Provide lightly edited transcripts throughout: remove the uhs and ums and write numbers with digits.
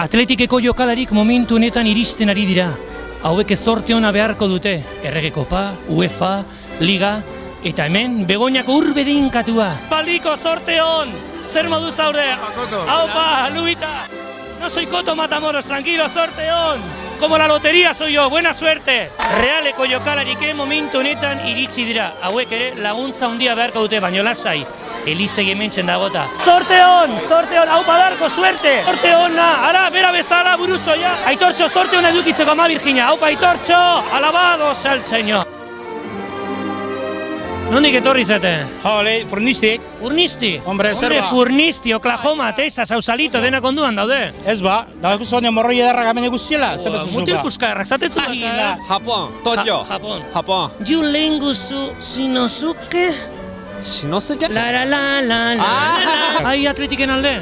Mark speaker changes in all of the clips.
Speaker 1: Atletikeko jokalarik momentu honetan iristen ari dira. Hauek zorte ona beharko dute. Errege Kopa, UEFA, Liga, eta hemen Begoñako urbedinkatua. Paliko zorte on! Zer moduz aurre? Aupa, Luita! No soy Coto Matamoros, tranquilo, sorte on! Como la lotería soy yo, buena suerte! Realeko jokalarik momentu honetan iritsi dira. Hauek ere laguntza handia beharko dute, baino lasai. Elizegi hementzen dagota. Sorte on, aupa darko, suerte! Sorte ona, ara, bera bezala, buruzoia. Aitortxo, sorte ona edukitzeko ama Virginia. Aupa, Aitortxo, alabados al señor. Nondik etorri zete?
Speaker 2: Jole, Furnistik.
Speaker 1: Furnisti?
Speaker 2: Hombre, zer ba?
Speaker 1: Furnisti, Oklahoma, Texas, Sausalito, denak onduan daude.
Speaker 2: Ez ba, dago zonia morroi edarrak hemen guztiela, zer betzu
Speaker 1: Mutil
Speaker 2: zuba.
Speaker 1: puskarrak, zatezu
Speaker 2: Agina.
Speaker 3: Japón, Tokio.
Speaker 1: Japón.
Speaker 3: Japón.
Speaker 1: Yu lenguzu Shinosuke?
Speaker 3: Shinosuke?
Speaker 1: La. Ai, atletiken alde?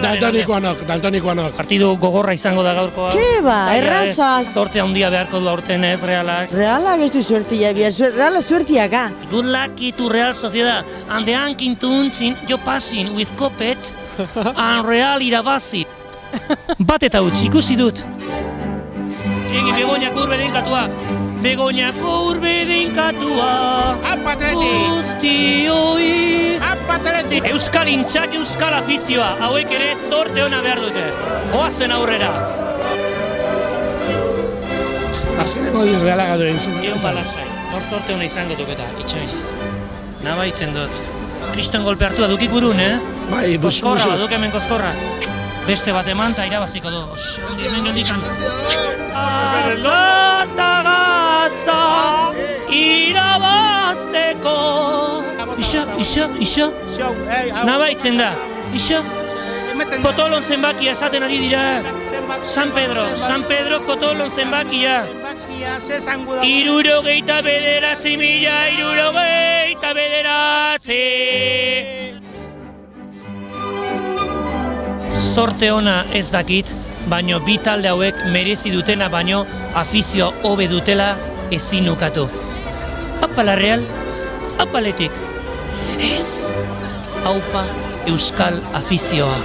Speaker 4: Daltonikoanok.
Speaker 1: Partidu gogorra izango da gaurkoa.
Speaker 5: Ke ba,
Speaker 1: Zaila ez.
Speaker 5: erraza.
Speaker 1: Sorte handia beharko du aurten ez, Realak.
Speaker 5: Realak ez du suertia, Reala suertiaka.
Speaker 1: Good luck to Real Sociedad. And the ankin tuntzin, jo passing with Copet, and Real irabazi. Bat eta utzi, ikusi dut. Egi Begoñako urbedinkatua. Begoñako urbedinkatua.
Speaker 2: Apatleti!
Speaker 1: Guztioi.
Speaker 2: Apatleti!
Speaker 1: Euskal intxak, euskal afizioa. Hauek ere zorte ona behar dute. Goazen aurrera.
Speaker 4: Azkeneko diz Realak gatu egin zuen.
Speaker 1: Egon balasai. Hor zorte ona izango tuketa. Itxoi. Nabaitzen dut. Kriston golpe hartua dukik burun,
Speaker 4: Bai,
Speaker 1: Koskorra, baduk hemen koskorra. Beste bat eman eta irabaziko du. Hemen geldikan. Atza eta gatza irabazteko. Iso. Nabaitzen da. Iso. Potolon zenbakia esaten ari dira. San Pedro potolon zenbakia. 69.069. Zorte ona ez dakit, baino bi talde hauek merezi dutena baino afizio hobe dutela ezin ukatu. Apa la Real, apa Atletik. Ez, aupa euskal afizioa.